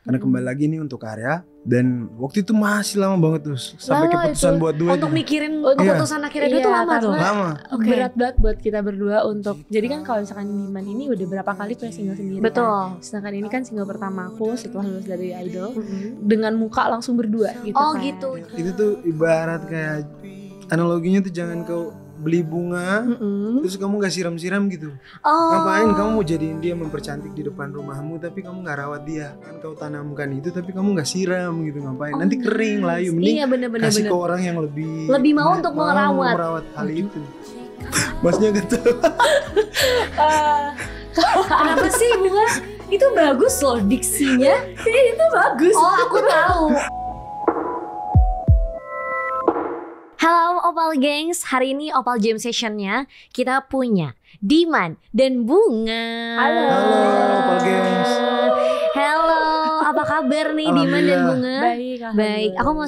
Karena kembali lagi nih untuk karya. Dan waktu itu masih lama banget tuh sampai keputusan buat duet. Untuk mikirin keputusan akhirnya duet tuh lama tuh. Lama. Berat banget buat kita berdua untuk. Jadi kan kalau misalkan Diman ini udah berapa kali punya single sendiri. Betul. Kan? Sedangkan ini kan single pertama aku setelah lulus dari Idol. Dengan muka langsung berdua gitu. Oh kan. gitu. Itu tuh ibarat kayak analoginya tuh jangan kau beli bunga terus kamu gak siram-siram gitu. Ngapain kamu mau jadiin dia mempercantik di depan rumahmu tapi kamu gak rawat dia. Kan kau tanamkan itu tapi kamu gak siram gitu. Ngapain nanti kering layu. Mending kasih ke orang yang lebih mau untuk merawat hal itu. Masnya gitu. Kenapa sih Bunga? Itu bagus loh diksinya. Itu bagus. Oh aku tahu. Halo Opal Gengs, hari ini Opal Jam Session-nya kita punya Diman dan Bunga. Halo Opal Gengs. Halo, apa kabar nih Diman dan Bunga? Baik. Aku mau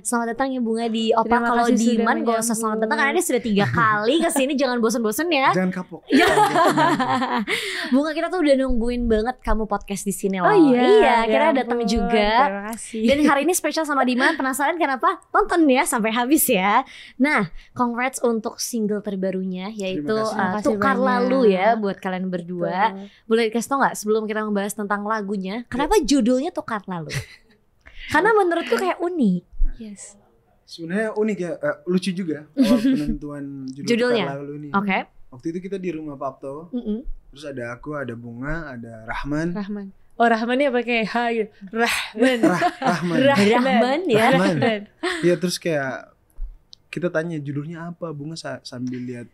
selamat datang ya Bunga di Opal. Kalau Diman gak usah selamat datang karena dia sudah 3 kali kesini, jangan bosen-bosen ya. Jangan kapok. Bunga, kita tuh udah nungguin banget kamu podcast di sini loh. Oh iya, kita datang juga. Terima kasih. Dan hari ini spesial sama Diman. Penasaran kenapa? Tonton ya sampai habis ya. Nah, congrats untuk single terbarunya yaitu Tukar Lalu ya buat kalian berdua. Boleh kasih tau nggak sebelum kita membahas tentang lagunya, kenapa judulnya Tukar Lalu? Karena menurutku kayak unik. Yes. Sebenarnya unik ya, lucu juga awal penentuan judulnya. Tukar Lalu ini. Oke. Waktu itu kita di rumah Papto. Terus ada aku, ada Bunga, ada Rahman. Oh Rahman ya pakai H gitu. Rahman ya. Iya terus kayak kita tanya judulnya apa, Bunga sambil lihat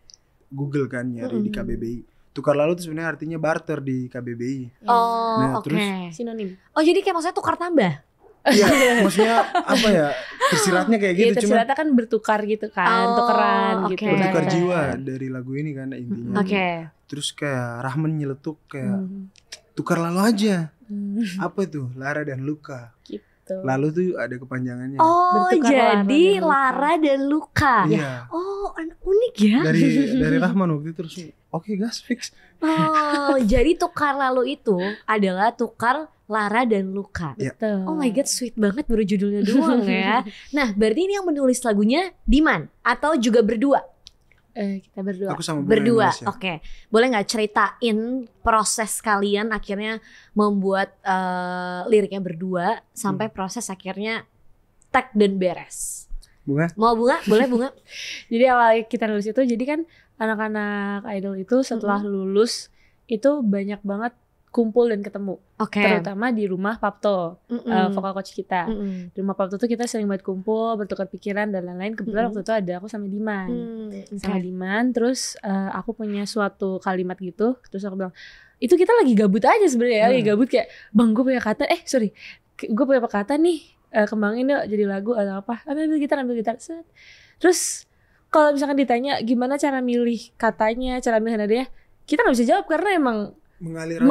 Google kan nyari di KBBI. Tukar Lalu itu sebenarnya artinya barter di KBBI. Oh nah, oke. Sinonim. Oh jadi kayak maksudnya tukar tambah? Iya maksudnya apa ya, tersiratnya kayak gitu. Tersiratnya kan bertukar gitu kan, tukeran gitu. Bertukar jiwa dari lagu ini kan intinya. Oke. Terus kayak Rahman nyeletuk kayak tukar lalu aja. Apa tuh? Lara dan Luka. Gitu. Lalu tuh ada kepanjangannya. Oh Bertukar jadi Lara dan Luka. Iya. Oh unik ya. Dari Rahman waktu itu terus oke gas fix. Oh jadi Tukar Lalu itu adalah tukar Lara dan Luka. Betul. Oh my god sweet banget baru judulnya doang ya. Nah berarti ini yang menulis lagunya Diman atau juga berdua? Kita berdua. Aku sama berdua. Oke. Boleh nggak ceritain proses kalian akhirnya membuat liriknya berdua sampai proses akhirnya tag dan beres? Bunga? Mau Bunga? Boleh Bunga? Jadi awal kita nulis itu, jadi kan anak-anak idol itu setelah lulus itu banyak banget kumpul dan ketemu. Oke. Terutama di rumah Papto, vokal coach kita. Di rumah Papto tuh kita sering banget kumpul, bertukar pikiran dan lain-lain. Kebetulan waktu itu ada aku sama Diman. Sama Diman, terus aku punya suatu kalimat gitu. Terus aku bilang, itu kita lagi gabut aja sebenarnya ya. Lagi gabut kayak, bang gue punya kata, gue punya kata nih, kembangin yuk jadi lagu atau apa. Ambil gitar. Set. Terus kalau misalkan ditanya gimana cara milih katanya, cara milih nadanya, kita gak bisa jawab karena emang mengalir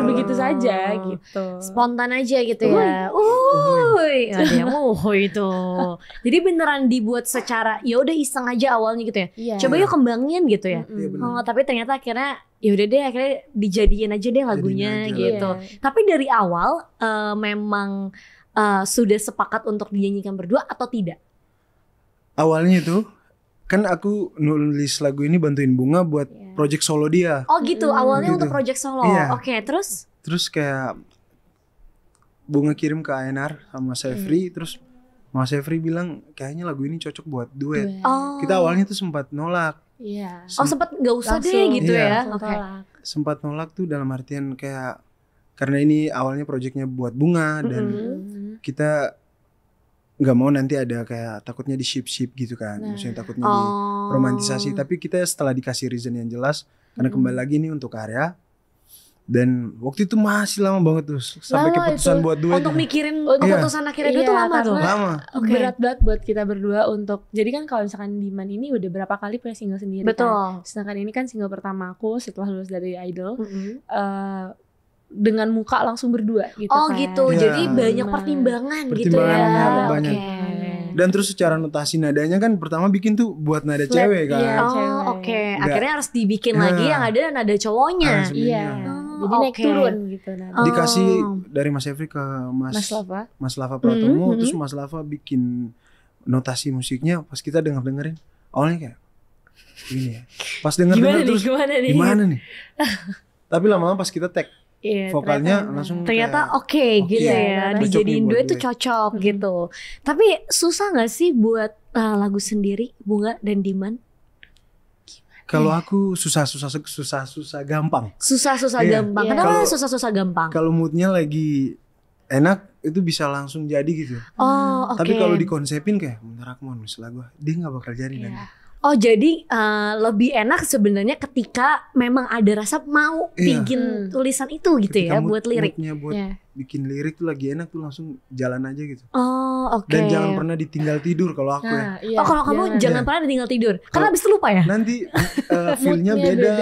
begitu saja gitu. Spontan aja gitu ya. Ada yang itu. Jadi beneran dibuat secara ya udah iseng aja awalnya gitu ya. Iya. Coba yuk kembangin gitu ya. Iya, Tapi ternyata akhirnya ya udah deh akhirnya dijadiin aja deh lagunya gitu. Tapi dari awal memang sudah sepakat untuk dinyanyikan berdua atau tidak? Awalnya itu kan aku nulis lagu ini bantuin Bunga buat project solo dia. Oh gitu, awalnya gitu. untuk project solo. Iya. Oke, terus? Terus kayak Bunga kirim ke ANR sama Sefri, terus Mas Sefri bilang kayaknya lagu ini cocok buat duet. Oh. Kita awalnya tuh sempat nolak. Iya. Sempat nggak usah Langsung. deh gitu Iya. ya. Oke. Sempat nolak tuh dalam artian kayak karena ini awalnya projectnya buat Bunga dan kita nggak mau nanti ada kayak takutnya di ship gitu kan, maksudnya takutnya di romantisasi. Tapi kita setelah dikasih reason yang jelas, karena kembali lagi nih untuk karya. Dan waktu itu masih lama banget tuh sampai keputusan buat duet. Untuk mikirin keputusan akhirnya itu lama tuh. Lama. Berat banget buat kita berdua untuk. Jadi kan kalau misalkan Diman ini udah berapa kali punya single sendiri. Betul. Kan. Sedangkan ini kan single pertama aku setelah lulus dari Idol. Dengan muka langsung berdua gitu kan. Gitu. Ya. Jadi banyak pertimbangan gitu ya. Banyak. Dan terus secara notasi nadanya kan pertama bikin tuh buat nada cewek kan. Iya, Akhirnya harus dibikin lagi yang ada nada cowoknya. Iya. jadi naik turun gitu. Dikasih dari Mas Efri ke Mas Lava Pratomo, terus Mas Lava bikin notasi musiknya. Pas kita dengerin, awalnya kayak ini ya. Pas denger terus gimana nih? Tapi lama-lama pas kita tag vokalnya langsung ternyata gitu ya, dijadiin duet tuh cocok gitu. Tapi susah nggak sih buat lagu sendiri, Bunga dan Diman? Kalau aku susah gampang. Susah gampang. Kenapa susah gampang? Kalau moodnya lagi enak itu bisa langsung jadi gitu. Tapi kalau dikonsepin kayak bentar aku mau nulis lagu, dia nggak bakal jadi nanti. Jadi lebih enak sebenarnya ketika memang ada rasa mau bikin tulisan itu gitu ketika ya buat lirik. Moodnya buat bikin lirik tuh lagi enak tuh langsung jalan aja gitu. Dan jangan pernah ditinggal tidur kalau aku ya. Kalau kamu jangan pernah ditinggal tidur. Karena abis itu lupa ya? Nanti feel-nya beda.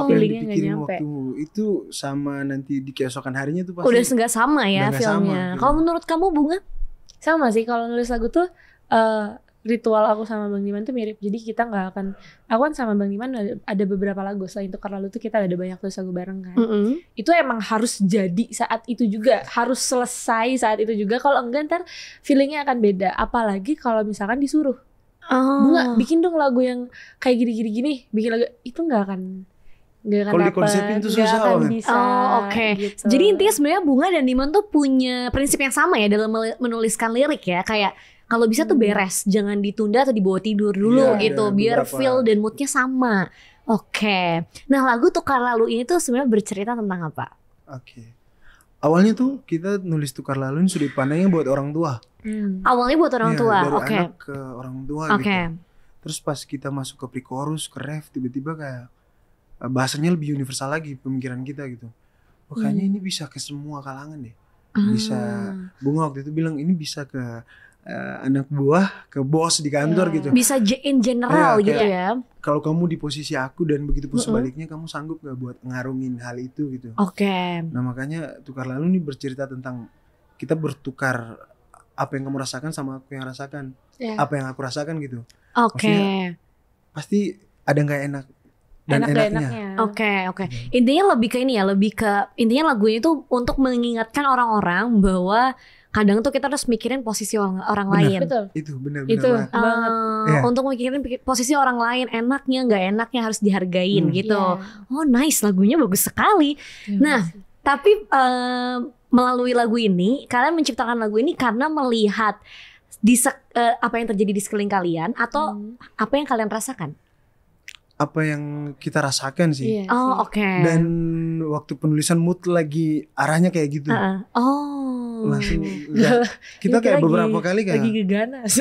Apa yang dipikirin waktu itu sama nanti di keesokan harinya tuh pasti udah nggak sama ya feel-nya. Kalau menurut kamu Bunga? Sama sih, kalau nulis lagu tuh ritual aku sama Bang Diman tuh mirip. Jadi kita nggak akan, aku kan sama Bang Diman ada beberapa lagu. Selain Tukar Lalu tuh kita ada banyak tulis lagu bareng kan. Itu emang harus jadi saat itu juga, harus selesai saat itu juga. Kalau enggak ntar feelingnya akan beda. Apalagi kalau misalkan disuruh, Bunga bikin dong lagu yang kayak gini, bikin lagu itu nggak akan kalau dikonsepin tuh susah banget. Gitu. Jadi intinya sebenarnya Bunga dan Diman tuh punya prinsip yang sama ya dalam menuliskan lirik ya. Kayak kalau bisa tuh beres, jangan ditunda atau dibawa tidur dulu gitu, biar feel dan moodnya sama. Nah lagu Tukar Lalu ini tuh sebenarnya bercerita tentang apa? Awalnya tuh kita nulis Tukar Lalu ini sudut pandangnya buat orang tua. Awalnya buat orang tua, dari anak ke orang tua gitu. Terus pas kita masuk ke pre-chorus, ke ref, tiba-tiba kayak bahasanya lebih universal lagi pemikiran kita gitu. Kayaknya ini bisa ke semua kalangan deh. Bisa, Bunga waktu itu bilang ini bisa ke anak buah, ke bos di kantor gitu. Bisa in general gitu ya. Kalau kamu di posisi aku dan begitu pun sebaliknya, kamu sanggup gak buat ngarungin hal itu gitu. Nah makanya Tukar Lalu ini bercerita tentang kita bertukar apa yang kamu rasakan sama aku yang rasakan, apa yang aku rasakan gitu. Maksudnya pasti ada gak enak dan enaknya. Intinya lebih ke ini ya, intinya lagu ini tuh untuk mengingatkan orang-orang bahwa kadang tuh kita harus mikirin posisi orang lain. Itu benar banget. Untuk mikirin posisi orang lain, enaknya nggak enaknya harus dihargain gitu. Nice, lagunya bagus sekali. Nah, tapi melalui lagu ini, kalian menciptakan lagu ini karena melihat apa yang terjadi di sekeliling kalian atau apa yang kalian rasakan? Apa yang kita rasakan sih. Dan waktu penulisan mood lagi arahnya kayak gitu. Langsung kita kayak beberapa kali kayak lagi geganas.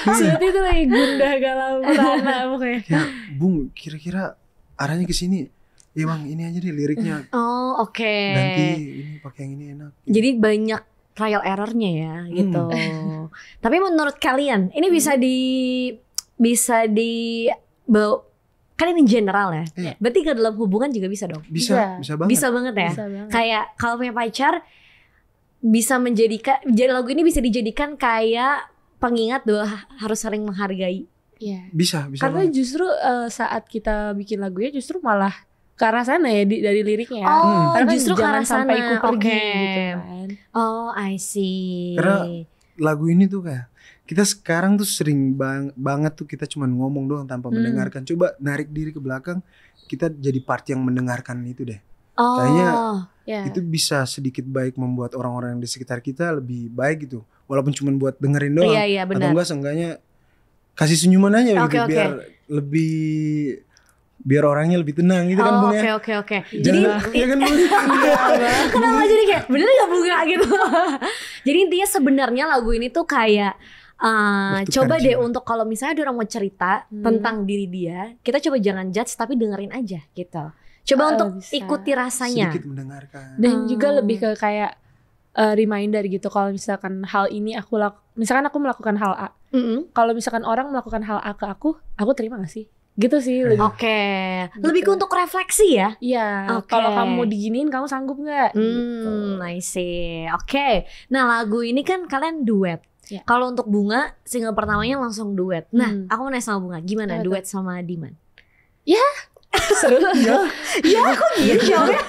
Saat itu lagi gundah galau merana pokoknya. Kayak Bung, kira-kira arahnya ke sini. Ya Bang, ini aja deh liriknya. Nanti ini pakai yang ini enak. Gitu. Jadi banyak trial errornya ya gitu. Tapi menurut kalian ini bisa di kan ini general ya. Berarti ke dalam hubungan juga bisa dong. Bisa banget. Bisa banget ya. Kayak kalau punya pacar bisa jadi lagu ini bisa dijadikan kayak pengingat bahwa harus saling menghargai. Bisa karena banget. Justru saat kita bikin lagunya justru malah ke arah sana ya dari liriknya. Karena justru ke arah sana. Sampai ku pergi gitu kan. I see. Karena lagu ini tuh kayak kita sekarang tuh sering banget tuh kita cuma ngomong doang tanpa mendengarkan. Coba narik diri ke belakang, kita jadi part yang mendengarkan itu deh. Kayaknya itu bisa sedikit baik membuat orang-orang yang di sekitar kita lebih baik gitu. Walaupun cuma buat dengerin doang. Atau enggak seenggaknya kasih senyuman aja gitu, biar orangnya lebih tenang gitu kan Bung ya. Jadi ya kan Bung. Kenapa jadi kayak bener gak Bunga gitu. Jadi intinya sebenarnya lagu ini tuh kayak coba deh untuk kalau misalnya ada orang mau cerita tentang diri dia, kita coba jangan judge tapi dengerin aja gitu. Coba untuk ikuti rasanya. Sedikit mendengarkan. Dan juga lebih ke kayak reminder gitu. Kalau misalkan hal ini misalkan aku melakukan hal A. Kalau misalkan orang melakukan hal A ke aku terima gak sih? Gitu sih lebih. Gitu. Lebih ke untuk refleksi ya. Iya. Kalau kamu diginiin kamu sanggup nggak? Gitu. I see. Nah lagu ini kan kalian duet. Kalau untuk Bunga single pertamanya langsung duet. Nah aku mau nanya sama Bunga, gimana duet sama Diman? Ya Seru. Ya aku gitu jawabnya.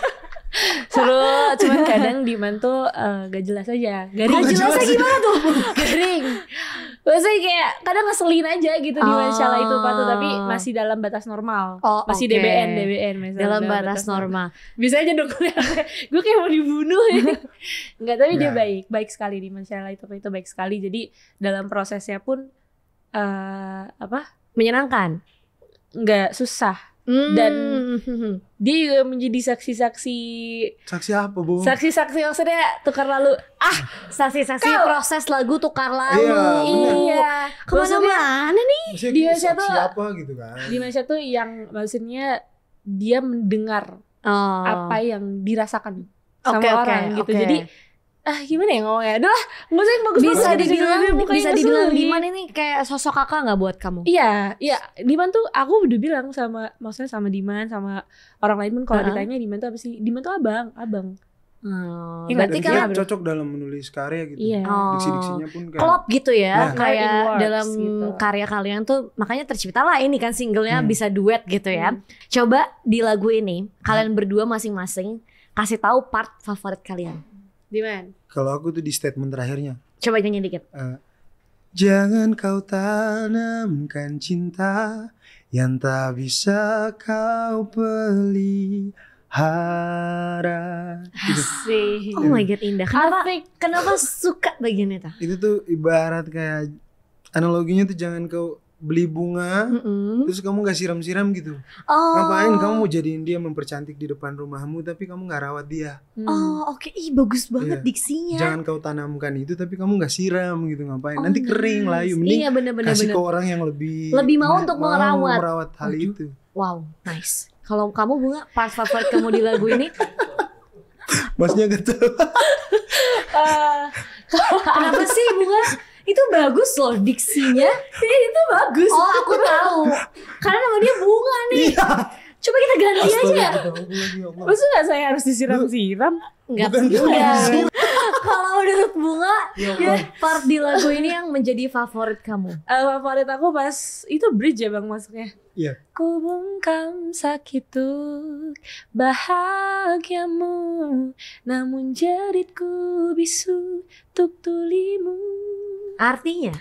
Seru, cuman kadang Diman tuh gak jelas aja. Gak jelasnya gimana tuh? Garing. Maksudnya kayak kadang ngeselin aja gitu di Masyala itu Patu, tapi masih dalam batas normal. Masih okay. DBN misalnya. Dalam batas normal. Bisa aja dong gue kayak mau dibunuh. Enggak, tapi dia baik sekali di Masyala itu baik sekali. Jadi dalam prosesnya pun menyenangkan. Enggak susah. Dan dia juga menjadi saksi-saksi apa, Bu? Saksi-saksi maksudnya tukar lalu. Saksi-saksi proses lagu tukar lalu. Iya. Kemana-mana nih? Di Malaysia tuh apa gitu kan? Di Malaysia tuh yang maksudnya dia mendengar apa yang dirasakan sama orang gitu. Jadi gimana ya ngomongnya? Udah lah, gak usah yang bagus-bagus. Bisa dibilang Diman ini kayak sosok kakak gak buat kamu? Iya, Diman tuh aku udah bilang maksudnya sama Diman, sama orang lain pun kalau ditanya Diman tuh apa sih? Diman tuh abang. Berarti kan cocok dalam menulis karya gitu. Iya. Diksi-diksinya pun kayak klop gitu ya, kayak works, dalam gitu. karya kalian tuh makanya tercipta lah ini kan singlenya bisa duet gitu ya. Coba di lagu ini kalian berdua masing-masing kasih tahu part favorit kalian. Diman? Kalau aku tuh di statement terakhirnya. Coba nyanyi dikit. Jangan kau tanamkan cinta yang tak bisa kau pelihara. Asik. Oh my god, indah. Kenapa suka bagian itu? Itu tuh ibarat kayak analoginya tuh jangan kau beli bunga terus kamu gak siram-siram gitu. Ngapain kamu mau jadiin dia mempercantik di depan rumahmu tapi kamu gak rawat dia. Oke. Ih bagus banget diksinya. Jangan kau tanamkan itu tapi kamu gak siram gitu. Ngapain nanti kering layu. Mending kasih ke orang yang lebih mau untuk merawat hal itu. Wow, nice. Kalau kamu Bunga, part favorit kamu di lagu ini? Masnya gitu. Kenapa sih Bunga? Itu bagus loh diksinya. Itu bagus. Aku tahu. Karena nama dia Bunga nih. Coba kita ganti aja. Maksudnya gak saya harus disiram-siram? Enggak. Kalau menurut Bunga, part di lagu ini yang menjadi favorit kamu? Favorit aku pas itu bridge ya Bang masuknya. Iya. Ku bungkam sakit bahagiamu, namun jeritku bisu tuk tulimu. Artinya?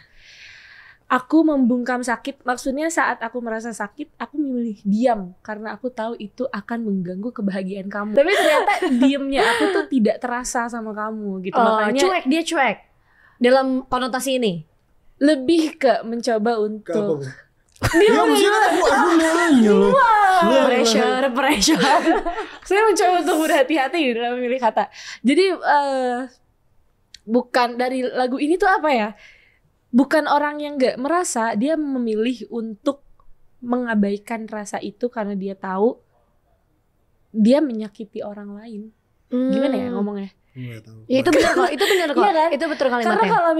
Aku membungkam sakit, maksudnya saat aku merasa sakit, aku memilih diam karena aku tahu itu akan mengganggu kebahagiaan kamu. Tapi ternyata diamnya aku tuh tidak terasa sama kamu gitu. Makanya dia cuek. Dalam konotasi ini lebih ke mencoba untuk dia aku nanya loh. Pressure. Saya mencoba untuk berhati-hati dalam memilih kata. Jadi bukan dari lagu ini tuh apa ya? Bukan orang yang gak merasa, dia memilih untuk mengabaikan rasa itu karena dia tahu dia menyakiti orang lain. Gimana ya ngomongnya? Ya itu benar kok, Iya kan? Itu betul kalimatnya. Karena kalau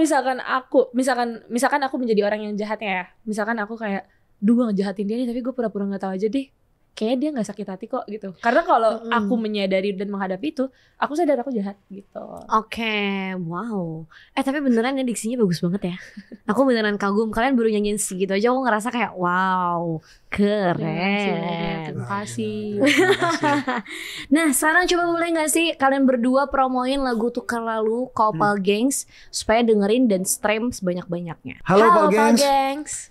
misalkan aku menjadi orang yang jahatnya ya, misalkan aku kayak, gue ngejahatin dia nih tapi gue pura-pura nggak tahu aja deh. Kayaknya dia nggak sakit hati kok gitu. Karena kalau aku menyadari dan menghadapi itu, aku sadar aku jahat gitu. Oke, wow. Tapi beneran ya diksinya bagus banget ya. Aku beneran kagum. Kalian baru nyanyiin segitu aja, aku ngerasa kayak wow, keren. Terima kasih. Nah, sekarang coba boleh nggak sih kalian berdua promoin lagu Tukar Lalu Opal Gangs supaya dengerin dan stream sebanyak-banyaknya. Halo Opal Gangs.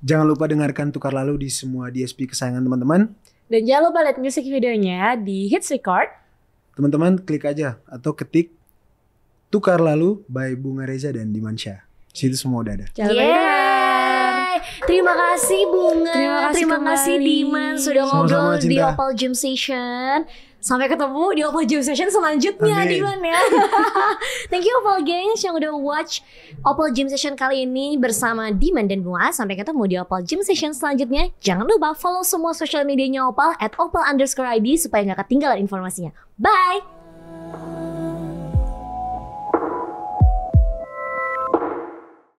Jangan lupa dengarkan Tukar Lalu di semua DSP kesayangan teman-teman. Dan jangan lupa lihat musik videonya di Hits Record. Teman-teman klik aja atau ketik Tukar Lalu by Bunga Reza dan Diman Syah. Situ semua udah ada. Terima kasih Bunga. Terima kasih Diman sudah ngobrol di Opal Jam Session. Sampai ketemu di Opal Jam Session selanjutnya. Diman ya. Thank you Opal Gangs yang udah watch Opal Jam Session kali ini bersama Diman dan Bunga. Sampai ketemu di Opal Jam Session selanjutnya. Jangan lupa follow semua sosial medianya Opal @opal_id supaya gak ketinggalan informasinya. Bye.